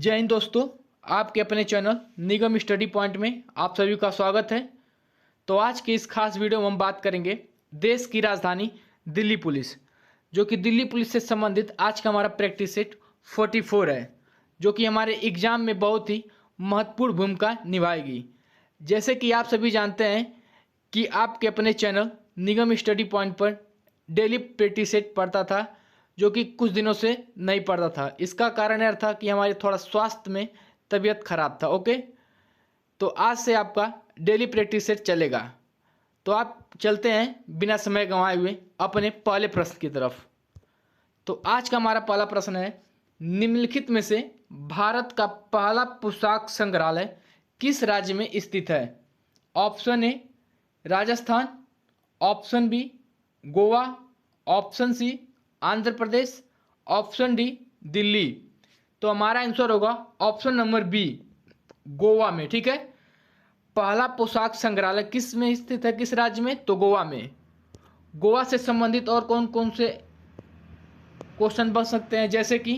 जय हिंद दोस्तों, आपके अपने चैनल निगम स्टडी पॉइंट में आप सभी का स्वागत है। तो आज के इस खास वीडियो में हम बात करेंगे देश की राजधानी दिल्ली पुलिस, जो कि दिल्ली पुलिस से संबंधित आज का हमारा प्रैक्टिस सेट 44 है, जो कि हमारे एग्जाम में बहुत ही महत्वपूर्ण भूमिका निभाएगी। जैसे कि आप सभी जानते हैं कि आपके अपने चैनल निगम स्टडी पॉइंट पर डेली प्रैक्टिस सेट पढ़ता था, जो कि कुछ दिनों से नहीं पढ़ता था। इसका कारण यह था कि हमारे थोड़ा स्वास्थ्य में तबीयत खराब था। ओके, तो आज से आपका डेली प्रैक्टिस सेट चलेगा। तो आप चलते हैं बिना समय गंवाए हुए अपने पहले प्रश्न की तरफ। तो आज का हमारा पहला प्रश्न है, निम्नलिखित में से भारत का पहला पोशाक संग्रहालय किस राज्य में स्थित है? Option A Rajasthan, option B Goa, option C Andhra Pradesh, option D Delhi. तो हमारा आंसर होगा ऑप्शन नंबर बी, गोवा में। ठीक है, पहला पोशाक संग्रहालय किस में स्थित है, किस राज्य में? तो गोवा में। गोवा से संबंधित और कौन कौन से क्वेश्चन बन सकते हैं, जैसे कि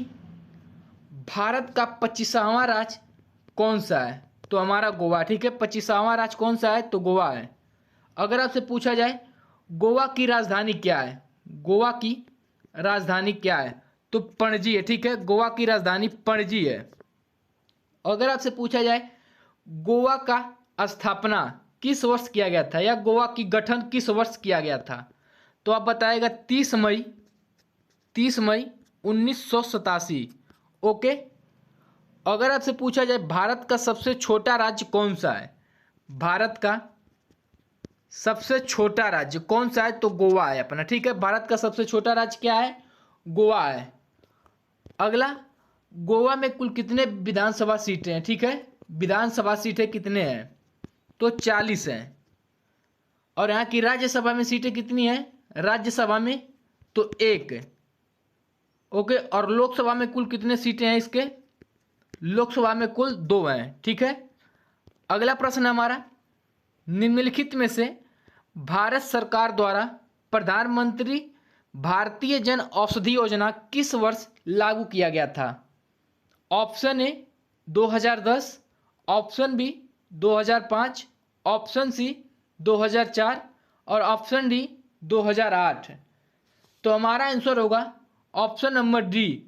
भारत का 25वां राज्य कौन सा है? तो हमारा गोवा। ठीक है, 25वां राज्य कौन सा है? तो गोवा है। अगर आपसे पूछा जाए गोवा की राजधानी क्या है, गोवा की राजधानी क्या है? तो पणजी है। ठीक है, गोवा की राजधानी पणजी है। अगर आपसे पूछा जाए गोवा का स्थापना किस वर्ष किया गया था, या गोवा की गठन किस वर्ष किया गया था? तो आप बताएगा 30 मई 1987। ओके, अगर आपसे पूछा जाए भारत का सबसे छोटा राज्य कौन सा है, भारत का सबसे छोटा राज्य कौन सा है? तो गोवा है अपना। ठीक है, भारत का सबसे छोटा राज्य क्या है? गोवा है। अगला, गोवा में कुल कितने विधानसभा सीटें हैं? ठीक है, विधानसभा सीटें कितने हैं? तो 40 हैं। और यहाँ की राज्यसभा में सीटें कितनी हैं? राज्यसभा में तो 1। ओके, और लोकसभा में कुल कितने सीटें हैं इसके? लोकसभा में कुल 2 हैं। ठीक है, अगला प्रश्न हमारा, निम्नलिखित में से भारत सरकार द्वारा प्रधानमंत्री भारतीय जन औषधि योजना किस वर्ष लागू किया गया था? Option A 2010, option B 2005, option C 2004 और ऑप्शन डी 2008। तो हमारा आंसर होगा ऑप्शन नंबर डी,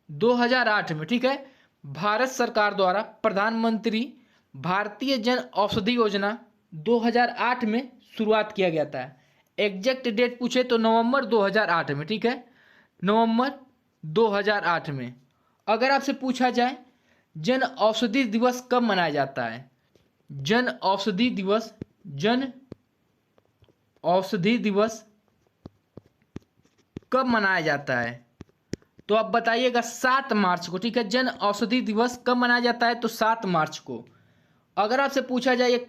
2008 में। ठीक है, भारत सरकार द्वारा प्रधानमंत्री भारतीय जन औषधि योजना 2008 में शुरुआत किया गया था। एग्जैक्ट डेट पूछे तो नवंबर 2008 में। ठीक है, नवंबर 2008 में। अगर आपसे पूछा जाए जन औषधि दिवस कब मनाया जाता है, जन औषधि दिवस कब मनाया जाता है? तो आप बताइएगा 7 मार्च को। ठीक है, जन औषधि दिवस कब मनाया जाता है? तो 7 मार्च को। अगर आपसे पूछा जाए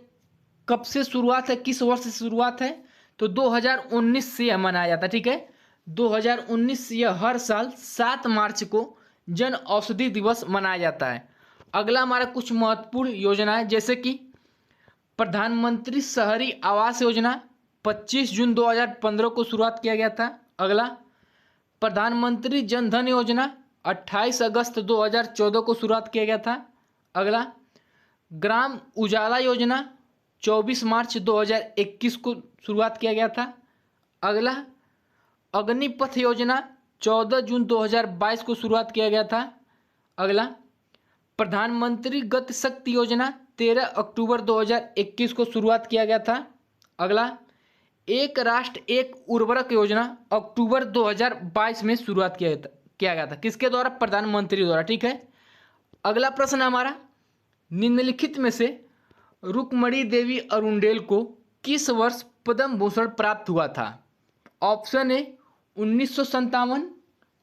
कब से शुरुआत है, किस वर्ष से शुरुआत है? तो 2019 से यह मनाया जाता है। ठीक है, 2019 से यह हर साल 7 मार्च को जन औषधि दिवस मनाया जाता है। अगला हमारा कुछ महत्वपूर्ण योजना है, जैसे कि प्रधानमंत्री शहरी आवास योजना 25 जून 2015 को शुरुआत किया गया था। अगला, प्रधानमंत्री जन धन योजना 28 अगस्त 2014 को शुरुआत किया गया था। अगला, ग्राम उजाला योजना 24 मार्च 2021 को शुरुआत किया गया था। अगला, अग्निपथ योजना 14 जून 2022 को शुरुआत किया गया था। अगला, प्रधानमंत्री गति शक्ति योजना 13 अक्टूबर 2021 को शुरुआत किया गया था। अगला, एक राष्ट्र एक उर्वरक योजना अक्टूबर 2022 में शुरुआत किया गया था। किसके द्वारा? प्रधानमंत्री द्वारा। ठीक है, अगला प्रश्न हमारा, निम्नलिखित में से रुक्मणी देवी अरुंडेल को किस वर्ष पद्म भूषण प्राप्त हुआ था? Option A 1957,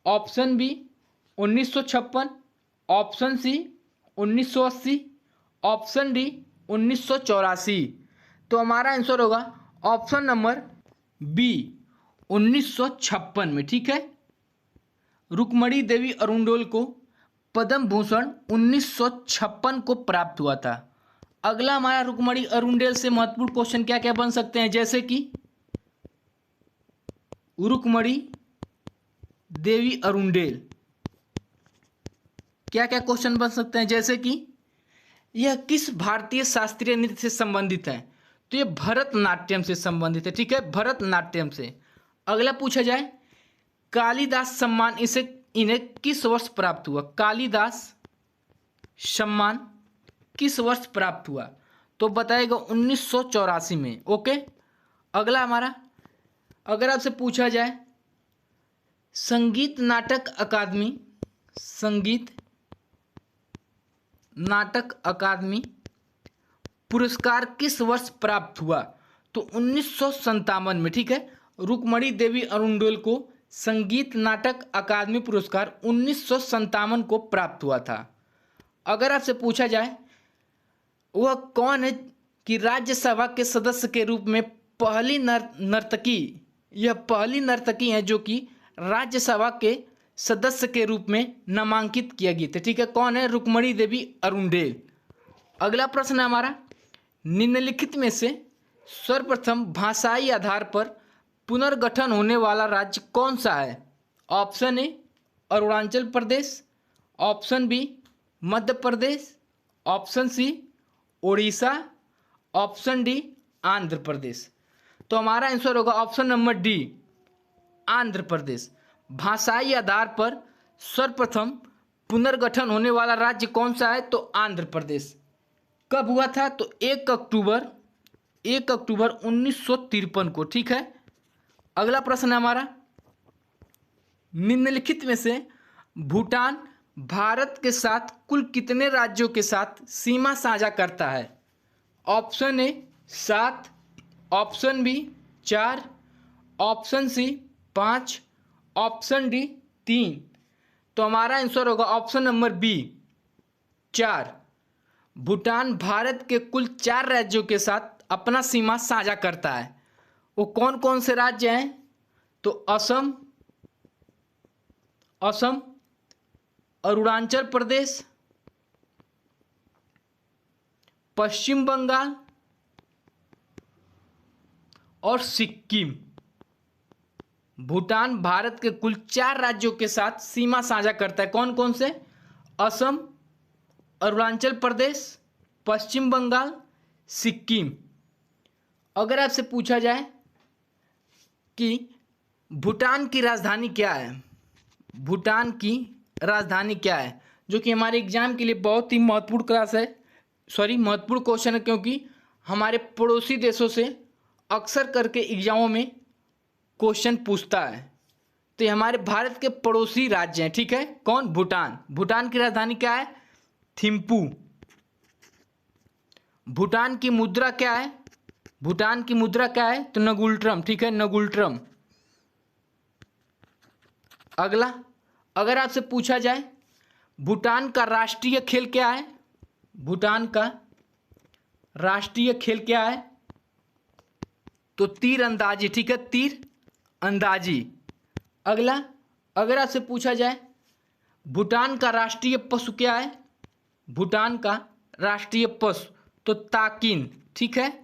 option B 1956, option C 1980, option D 1984। तो हमारा आंसर होगा ऑप्शन नंबर बी, 1956 में। ठीक है, रुक्मणी देवी अरुंडेल को पद्म भूषण 1956 को प्राप्त हुआ था। अगला हमारा रुक्मणी अरुंडेल से महत्वपूर्ण क्वेश्चन क्या क्या बन सकते हैं, जैसे कि रुक्मणी देवी अरुंडेल क्या क्या क्वेश्चन बन सकते हैं, जैसे कि यह किस भारतीय शास्त्रीय नृत्य से संबंधित है, तो ये भरतनाट्यम से संबंधित है। ठीक है, भरतनाट्यम से। अगला पूछा जाए कालिदास सम्मान इन्हें किस वर्ष प्राप्त हुआ, कालिदास सम्मान किस वर्ष प्राप्त हुआ, तो बताएगा 1984 में। ओके, अगला हमारा, अगर आपसे पूछा जाए संगीत नाटक अकादमी पुरस्कार किस वर्ष प्राप्त हुआ, तो 1957 में। ठीक है, रुक्मणी देवी अरुणडोल को संगीत नाटक अकादमी पुरस्कार 1957 को प्राप्त हुआ था। अगर आपसे पूछा जाए वह कौन है कि राज्यसभा के सदस्य के रूप में पहली नर्तकी, यह पहली नर्तकी है जो कि राज्यसभा के सदस्य के रूप में नामांकित किया गया था। ठीक है, कौन है, रुक्मणी देवी अरुणडेल। अगला प्रश्न है हमारा, निम्नलिखित में से सर्वप्रथम भाषाई आधार पर पुनर्गठन होने वाला राज्य कौन सा है। Option A Arunachal Pradesh, option B Madhya Pradesh, option C Orissa, option D Andhra Pradesh. तो हमारा आंसर होगा option number D Andhra Pradesh. भाषाई आधार पर सर्वप्रथम पुनर्गठन होने वाला राज्य कौन सा है, तो आंध्र प्रदेश। कब हुआ था, तो 1 अक्टूबर 1953 को। ठीक है, अगला प्रश्न है हमारा, निम्नलिखित में से भूटान भारत के साथ कुल कितने राज्यों के साथ सीमा साझा करता है। Option A 7, option B 4, option C 5, option D 3। तो हमारा आंसर होगा option number B 4। Bhutan Bharat के कुल 4 राज्यों के साथ अपना सीमा साझा करता है। वो कौन कौन से राज्य हैं, तो असम, अरुणाचल प्रदेश, पश्चिम बंगाल और सिक्किम। भूटान भारत के कुल 4 राज्यों के साथ सीमा साझा करता है। कौन कौन से, असम, अरुणाचल प्रदेश, पश्चिम बंगाल, सिक्किम। अगर आपसे पूछा जाए कि भूटान की राजधानी क्या है, भूटान की राजधानी क्या है, जो कि हमारे एग्जाम के लिए बहुत ही महत्वपूर्ण महत्वपूर्ण क्वेश्चन है, क्योंकि हमारे पड़ोसी देशों से अक्सर करके एग्जामों में क्वेश्चन पूछता है। तो ये हमारे भारत के पड़ोसी राज्य हैं। ठीक है, कौन, भूटान। भूटान की राजधानी क्या है, थिम्पू। भूटान की मुद्रा क्या है, भूटान की मुद्रा क्या है, तो नगुल्ट्रम। ठीक है, नगुल्ट्रम। अगला, अगर आपसे पूछा जाए भूटान का राष्ट्रीय खेल क्या है, भूटान का राष्ट्रीय खेल क्या है, तो तीर अंदाजी। ठीक है, तीर अंदाजी। अगला, अगर आपसे पूछा जाए भूटान का राष्ट्रीय पशु क्या है, भूटान का राष्ट्रीय पशु तो ताकिन। ठीक है,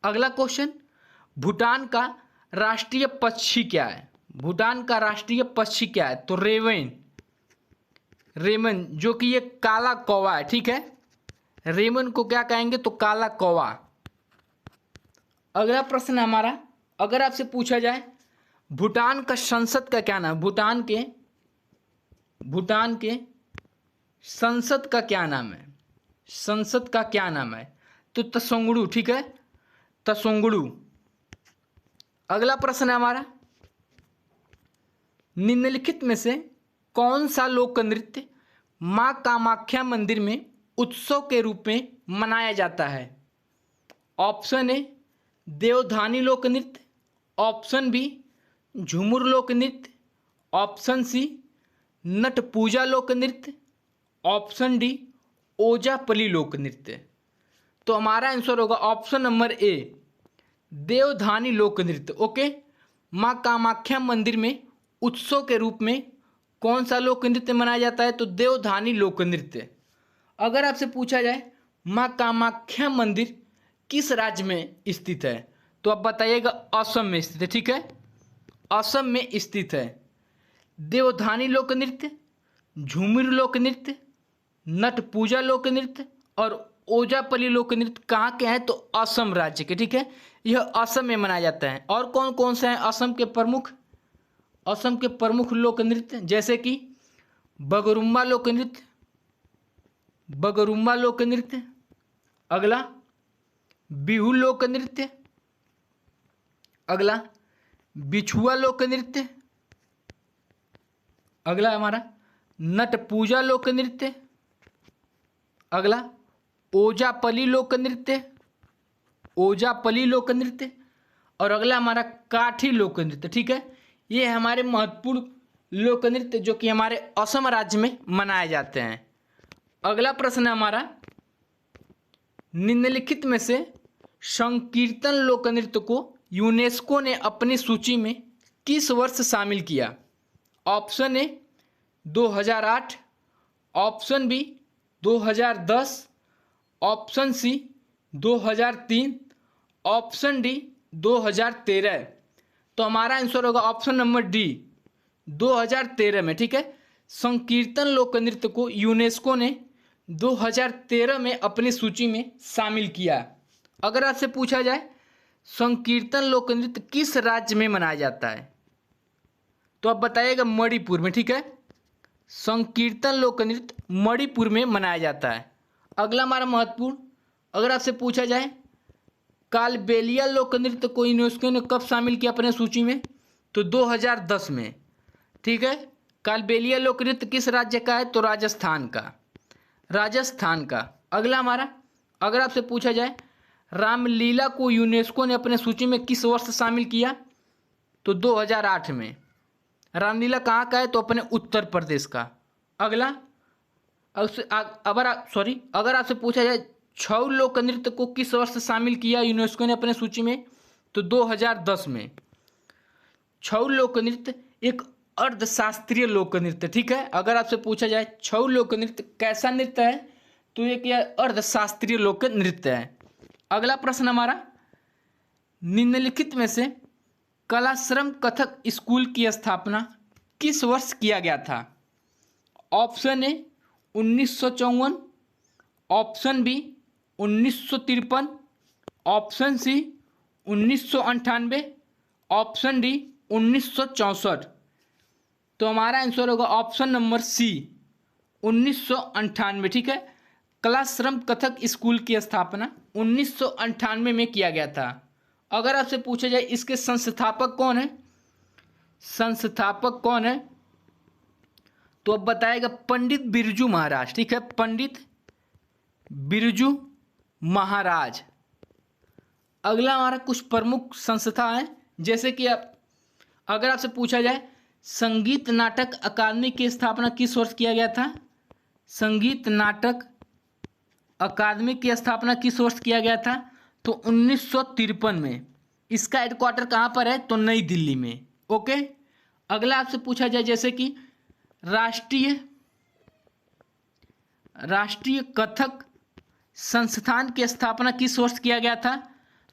अगला क्वेश्चन, भूटान का राष्ट्रीय पक्षी क्या है, भूटान का राष्ट्रीय पक्षी क्या है, तो रेवन, जो कि ये काला कौवा है। ठीक है, रेमन को क्या कहेंगे, तो काला कौवा। अगला प्रश्न हमारा, अगर आपसे पूछा जाए भूटान का संसद का क्या नाम, भूटान के संसद का क्या नाम है, संसद का क्या नाम है, तो तसोंगडू। ठीक है, तसोंगडू। अगला प्रश्न है हमारा, निम्नलिखित में से कौन सा लोक नृत्य मां कामाख्या मंदिर में उत्सव के रूप में मनाया जाता है। ऑप्शन ए देवधानी लोक नृत्य, ऑप्शन बी झूमुर लोक नृत्य, ऑप्शन सी नट पूजा लोक नृत्य, ऑप्शन डी ओजापली लोक नृत्य। तो हमारा आंसर होगा ऑप्शन नंबर ए देवधानी लोक नृत्य। ओके, मां कामाख्या मंदिर में उत्सव के रूप में कौन सा लोक नृत्य मनाया जाता है, तो देवधानी लोक नृत्य। अगर आपसे पूछा जाए मां कामाख्या मंदिर किस राज्य में स्थित है, तो आप बताइएगा असम में स्थित है। ठीक है, असम में स्थित है। देवधानी लोक नृत्य झूमिर लोक नृत्य, नट पूजा लोक नृत्य और ओजापली लोक नृत्य कहाँ के हैं? तो असम राज्य के। ठीक है, यह असम में मनाया जाता है। और कौन कौन से हैं असम के प्रमुख? असम के प्रमुख लोक नृत्य जैसे कि बगरुम्बा लोक नृत्य, बगरुम्बा लोक नृत्य। अगला बिहू लोक नृत्य। अगला बिछुआ लोक नृत्य। अगला हमारा नट पूजा लोक नृत्य। अगला ओजापली लोक नृत्य, ओजापली लोक नृत्य। और अगला हमारा काठी लोक नृत्य। ठीक है, ये हमारे महत्वपूर्ण लोक नृत्य जो कि हमारे असम राज्य में मनाए जाते हैं। अगला प्रश्न है हमारा, निम्नलिखित में से संकीर्तन लोक नृत्य को यूनेस्को ने अपनी सूची में किस वर्ष शामिल किया? Option A 2008, option B 2010, option C 2003, option D 2013। तो हमारा आंसर होगा ऑप्शन नंबर डी 2013 में। ठीक है, संकीर्तन लोक नृत्य को यूनेस्को ने 2013 में अपनी सूची में शामिल किया। अगर आपसे पूछा जाए संकीर्तन लोक नृत्य किस राज्य में मनाया जाता है, तो आप बताइएगा मणिपुर में। ठीक है, संकीर्तन लोक नृत्य मणिपुर में मनाया जाता है। अगला हमारा महत्वपूर्ण, अगर आपसे पूछा जाए कालबेलिया लोक नृत्य को यूनेस्को ने कब शामिल किया अपने सूची में, तो 2010 में। ठीक है, कालबेलिया लोक नृत्य किस राज्य का है? तो राजस्थान का, राजस्थान का। अगला हमारा, अगर आपसे पूछा जाए रामलीला को यूनेस्को ने अपने सूची में किस वर्ष शामिल किया, तो 2008 में। रामलीला कहाँ का है? तो अपने उत्तर प्रदेश का। अगला, अगर आपसे पूछा जाए छऊ लोक नृत्य को किस वर्ष शामिल किया यूनेस्को ने अपने सूची में, तो 2010 में। छऊ लोक नृत्य एक अर्धशास्त्रीय लोक नृत्य। ठीक है, अगर आपसे पूछा जाए छऊ लोक नृत्य कैसा नृत्य है, तो एक यह अर्धशास्त्रीय लोक नृत्य है। अगला प्रश्न हमारा, निम्नलिखित में से कलाश्रम कथक स्कूल की स्थापना किस वर्ष किया गया था? Option A 1954, option B 1953, option C 1998, option D 1964। तो हमारा आंसर होगा ऑप्शन नंबर सी 1998। ठीक है, कलाश्रम कथक स्कूल की स्थापना 1998 में किया गया था। अगर आपसे पूछा जाए इसके संस्थापक कौन है, संस्थापक कौन है, तो अब बताएगा पंडित बिरजू महाराज। ठीक है, पंडित बिरजू महाराज। अगला हमारा कुछ प्रमुख संस्था है, जैसे कि अगर आपसे पूछा जाए संगीत नाटक अकादमी की स्थापना किस वर्ष किया गया था? संगीत नाटक अकादमी की स्थापना किस वर्ष किया गया था? तो 1953 में। इसका हेडक्वार्टर कहाँ पर है? तो नई दिल्ली में। ओके, अगला आपसे पूछा जाए जैसे कि राष्ट्रीय कथक संस्थान की स्थापना किस वर्ष किया गया था?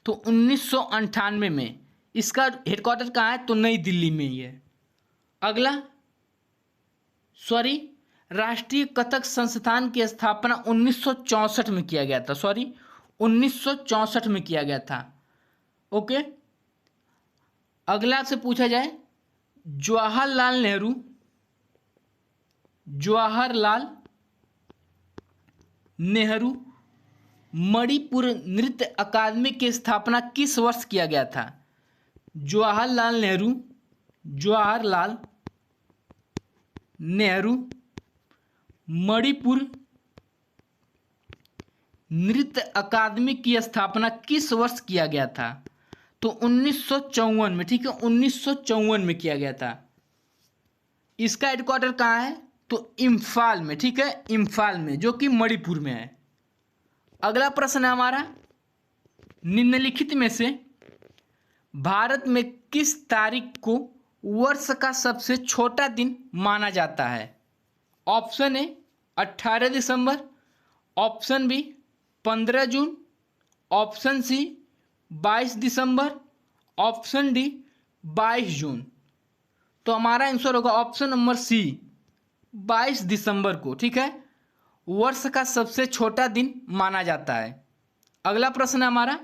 तो 1998 में। इसका हेडक्वार्टर कहाँ है? तो नई दिल्ली में ही है। अगला, राष्ट्रीय कथक संस्थान की स्थापना 1964 में किया गया था। 1964 में किया गया था। ओके, अगला आपसे पूछा जाए जवाहरलाल नेहरू मणिपुर नृत्य अकादमी की स्थापना किस वर्ष किया गया था? जवाहरलाल नेहरू मणिपुर नृत्य अकादमी की स्थापना किस वर्ष किया गया था? तो 1954 में। ठीक है, 1954 में किया गया था। इसका हेडक्वार्टर कहाँ है? तो इम्फाल में। ठीक है, इम्फाल में, जो कि मणिपुर में है। अगला प्रश्न है हमारा, निम्नलिखित में से भारत में किस तारीख को वर्ष का सबसे छोटा दिन माना जाता है? ऑप्शन ए 18 दिसंबर, ऑप्शन बी 15 जून, ऑप्शन सी 22 दिसंबर, ऑप्शन डी 22 जून। तो हमारा आंसर होगा ऑप्शन नंबर सी 22 दिसंबर को, ठीक है, वर्ष का सबसे छोटा दिन माना जाता है। अगला प्रश्न है हमारा,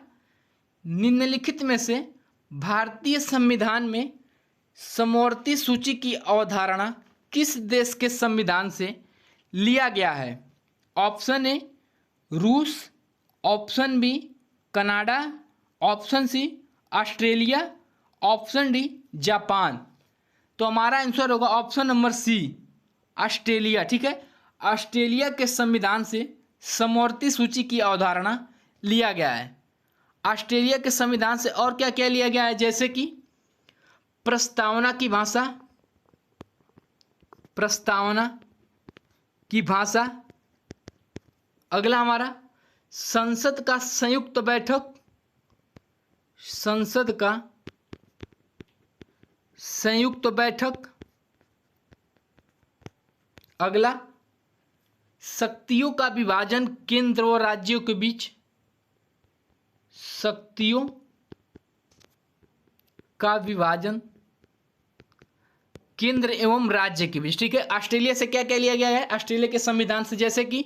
निम्नलिखित में से भारतीय संविधान में समवर्ती सूची की अवधारणा किस देश के संविधान से लिया गया है? ऑप्शन ए रूस, option B Canada, option C Australia, option D Japan. तो हमारा आंसर होगा ऑप्शन नंबर सी ऑस्ट्रेलिया, ठीक है। ऑस्ट्रेलिया के संविधान से समवर्ती सूची की अवधारणा लिया गया है। ऑस्ट्रेलिया के संविधान से और क्या क्या लिया गया है, जैसे कि प्रस्तावना की भाषा, प्रस्तावना की भाषा। अगला हमारा संसद का संयुक्त बैठक, संसद का संयुक्त बैठक। अगला शक्तियों का विभाजन केंद्र और राज्यों के बीच, शक्तियों का विभाजन केंद्र एवं राज्य के बीच, ठीक है। ऑस्ट्रेलिया से क्या क्या लिया गया है ऑस्ट्रेलिया के संविधान से, जैसे कि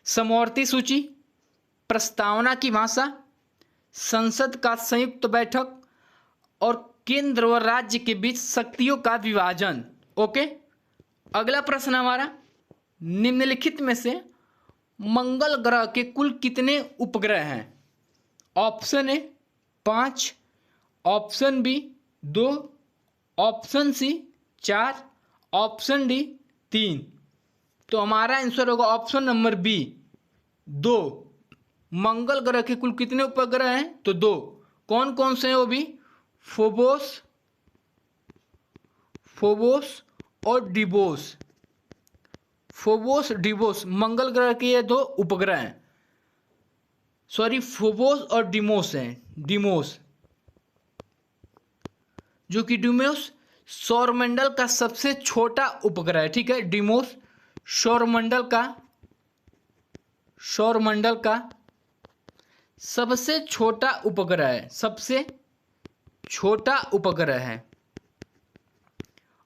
समवर्ती सूची, प्रस्तावना की भाषा, संसद का संयुक्त बैठक और केंद्र और राज्य के बीच शक्तियों का विभाजन। ओके, अगला प्रश्न हमारा, निम्नलिखित में से मंगल ग्रह के कुल कितने उपग्रह हैं? Option A 5, option B 2, option C 4, option D 3। तो हमारा आंसर होगा ऑप्शन नंबर बी 2। मंगल ग्रह के कुल कितने उपग्रह हैं? तो 2। कौन कौन से हैं वो भी? फोबोस, फोबोस और डिबोस। फोबोस डिबोस मंगल ग्रह के ये 2 उपग्रह हैं। सॉरी, फोबोस और डिमोस हैं, डिमोस, जो कि डिमोस सौरमंडल का सबसे छोटा उपग्रह है, ठीक है। डिमोस सौरमंडल का सबसे छोटा उपग्रह है, सबसे छोटा उपग्रह है।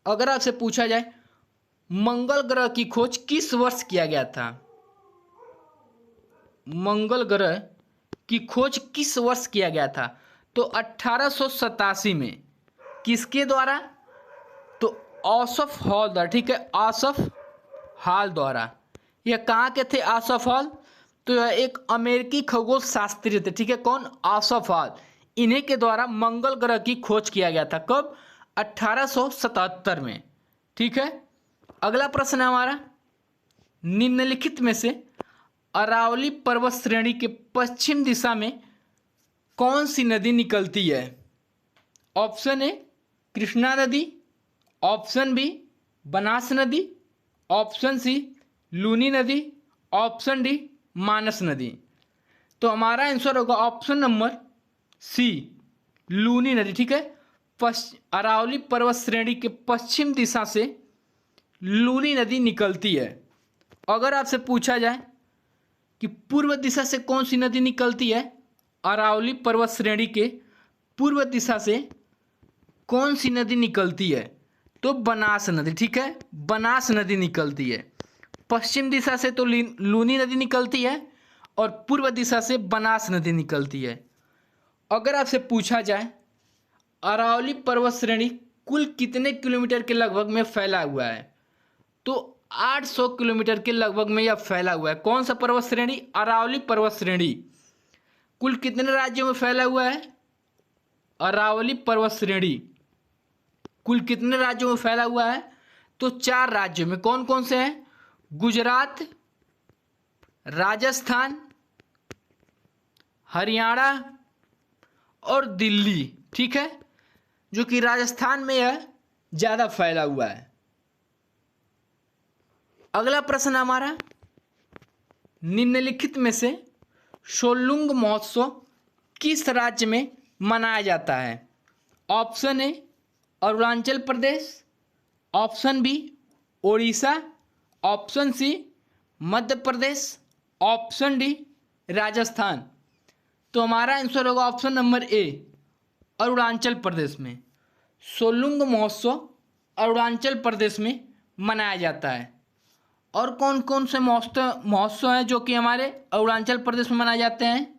अगर आपसे पूछा जाए मंगल ग्रह की खोज किस वर्ष किया गया था? मंगल ग्रह की खोज किस वर्ष किया गया था? तो 1887 में। किसके द्वारा? तो ऑसफ हॉल द्वारा, ठीक है, ऑसफ हॉल द्वारा। यह कहाँ के थे ऑसफ हॉल? तो यह एक अमेरिकी खगोल शास्त्री थे, ठीक है। कौन? ऑसफ हॉल। इन्हीं के द्वारा मंगल ग्रह की खोज किया गया था। कब? 1877 में, ठीक है। अगला प्रश्न है हमारा, निम्नलिखित में से अरावली पर्वत श्रेणी के पश्चिम दिशा में कौन सी नदी निकलती है? ऑप्शन ए कृष्णा नदी, ऑप्शन बी बनास नदी, ऑप्शन सी लूनी नदी, ऑप्शन डी मानस नदी। तो हमारा आंसर होगा ऑप्शन नंबर सी लूनी नदी, ठीक है। अरावली पर्वत श्रेणी के पश्चिम दिशा से लूनी नदी निकलती है। अगर आपसे पूछा जाए कि पूर्व दिशा से कौन सी नदी निकलती है, अरावली पर्वत श्रेणी के पूर्व दिशा से कौन सी नदी निकलती है? तो बनास नदी, ठीक है, बनास नदी निकलती है। पश्चिम दिशा से तो लूनी नदी निकलती है और पूर्व दिशा से बनास नदी निकलती है। अगर आपसे पूछा जाए अरावली पर्वत श्रेणी कुल कितने किलोमीटर के लगभग में फैला हुआ है? तो 800 किलोमीटर के लगभग में यह फैला हुआ है। कौन सा पर्वत श्रेणी? अरावली पर्वत श्रेणी। कुल कितने राज्यों में फैला हुआ है? अरावली पर्वत श्रेणी कुल कितने राज्यों में फैला हुआ है? तो 4 राज्यों में। कौन कौन से हैं? गुजरात, राजस्थान, हरियाणा और दिल्ली, ठीक है, जो कि राजस्थान में यह ज़्यादा फैला हुआ है। अगला प्रश्न हमारा, निम्नलिखित में से सोलुंग महोत्सव किस राज्य में मनाया जाता है? Option A Arunachal Pradesh, option B Odisha, option C Madhya Pradesh, option D Rajasthan. तो हमारा आंसर होगा option number A Arunachal Pradesh में। सोलुंग महोत्सव अरुणाचल प्रदेश में मनाया जाता है। और कौन कौन से महोत्सव हैं जो कि हमारे अरुणाचल प्रदेश में मनाए जाते हैं?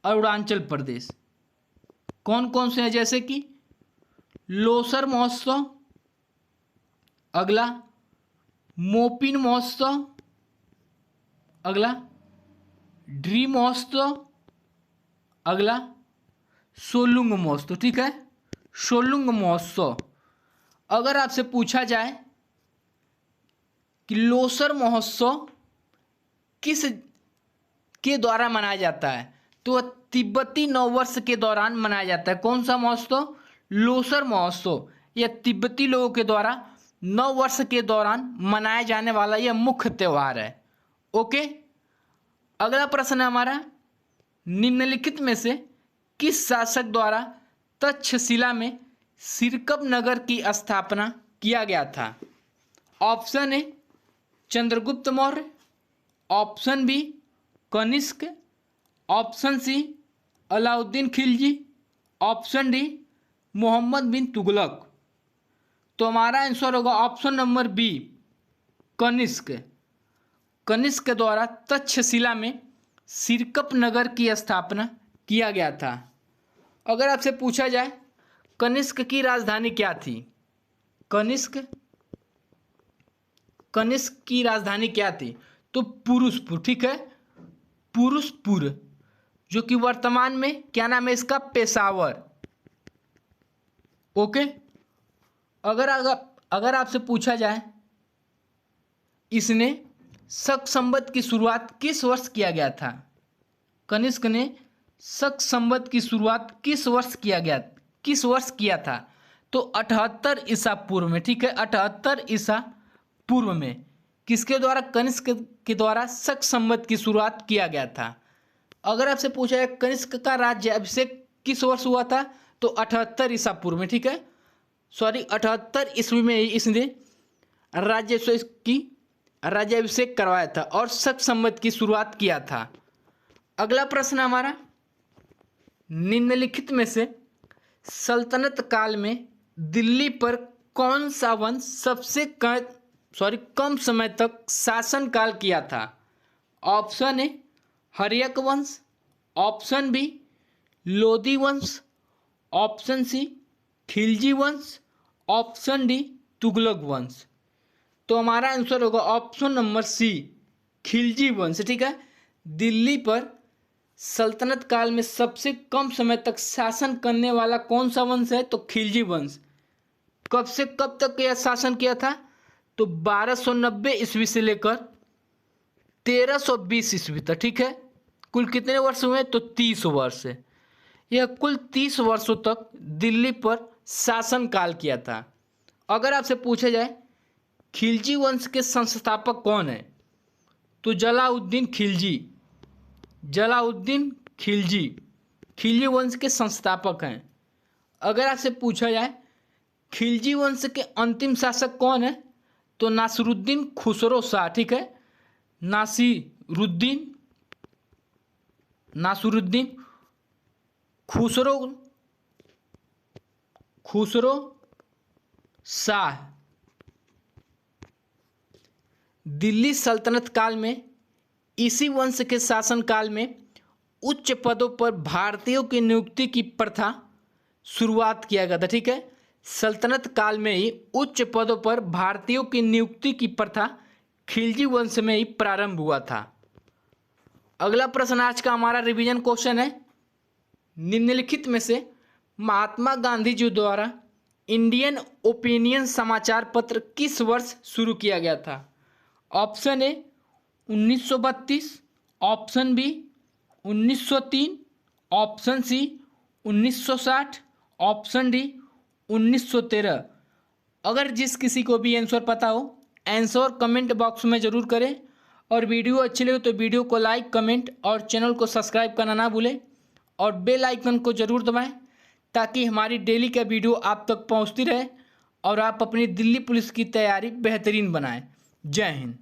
अरुणाचल प्रदेश कौन कौन से हैं? जैसे कि लोसर महोत्सव, अगला मोपिन महोत्सव, अगला ड्रीम महोत्सव, अगला सोलुंग महोत्सव। ठीक है, सोलुंग महोत्सव। अगर आपसे पूछा जाए कि लोसर महोत्सव किस के द्वारा मनाया जाता है, तो वह तिब्बती नववर्ष के दौरान मनाया जाता है। कौन सा महोत्सव? लोसर महोत्सव। यह तिब्बती लोगों के द्वारा नववर्ष के दौरान मनाया जाने वाला यह मुख्य त्यौहार है। ओके, अगला प्रश्न है हमारा, निम्नलिखित में से किस शासक द्वारा तक्षशिला में सिरकप नगर की स्थापना किया गया था? Option A Chandragupta Maurya, option B Kanishka, option C Alauddin Khilji, option D Mohammad bin Tughlaq. तो हमारा आंसर होगा option number B Kanishka. Kanishka द्वारा तक्षशिला में सिरकप नगर की स्थापना किया गया था। अगर आपसे पूछा जाए कनिष्क की राजधानी क्या थी? कनिष्क की राजधानी क्या थी? तो पुरुषपुर। ठीक है, पुरुषपुर, जो कि वर्तमान में क्या नाम है इसका? पेशावर। ओके, अगर आपसे पूछा जाए इसने शक संवत की शुरुआत किस वर्ष किया गया था? कनिष्क ने शक संवत की शुरुआत किस वर्ष किया था? तो 78 ईसा पूर्व में। ठीक है, 78 ईसा पूर्व में किसके द्वारा? कनिष्क के द्वारा शक संवत की शुरुआत किया गया था। अगर आपसे पूछा जाए कनिष्क का राज्य अभिषेक किस वर्ष हुआ था? तो 78 ईसा पूर्व में। ठीक है, 78 ईस्वी में इसने राज्याभिषेक करवाया था और शक संवत की शुरुआत किया था। अगला प्रश्न हमारा, निम्नलिखित में से सल्तनत काल में दिल्ली पर कौन सा वंश सबसे कम समय तक शासन काल किया था? ऑप्शन ए हर्यक वंश, ऑप्शन बी लोदी वंश, ऑप्शन सी खिलजी वंश, ऑप्शन डी तुगलक वंश। तो हमारा आंसर होगा ऑप्शन नंबर सी खिलजी वंश। ठीक है, दिल्ली पर सल्तनत काल में सबसे कम समय तक शासन करने वाला कौन सा वंश है? तो खिलजी वंश। कब से कब तक यह शासन किया था? तो 1290 ईस्वी से लेकर 1320 ईस्वी तक। ठीक है, कुल कितने वर्ष हुए? तो 30 वर्ष। यह कुल 30 वर्षों तक दिल्ली पर शासन काल किया था। अगर आपसे पूछा जाए खिलजी वंश के संस्थापक कौन है? तो जलाउद्दीन खिलजी वंश के संस्थापक हैं। अगर आपसे पूछा जाए खिलजी वंश के अंतिम शासक कौन है? तो नासिरुद्दीन खुसरो शाह। ठीक है, नासिरुद्दीन खुसरो शाह। दिल्ली सल्तनत काल में इसी वंश के शासन काल में उच्च पदों पर भारतीयों की नियुक्ति की प्रथा शुरुआत किया गया था। ठीक है, सल्तनत काल में ही उच्च पदों पर भारतीयों की नियुक्ति की प्रथा खिलजी वंश में ही प्रारंभ हुआ था। अगला प्रश्न आज का हमारा रिवीजन क्वेश्चन है, निम्नलिखित में से महात्मा गांधी जी द्वारा इंडियन ओपिनियन समाचार पत्र किस वर्ष शुरू किया गया था? Option A 1932, option B 1903, option C 1960, option D 1913। अगर जिस किसी को भी आंसर पता हो आंसर कमेंट बॉक्स में ज़रूर करें, और वीडियो अच्छी लगे तो वीडियो को लाइक कमेंट और चैनल को सब्सक्राइब करना ना भूलें, और बेल आइकन को ज़रूर दबाएं ताकि हमारी डेली का वीडियो आप तक पहुंचती रहे और आप अपनी दिल्ली पुलिस की तैयारी बेहतरीन बनाएं। जय हिंद।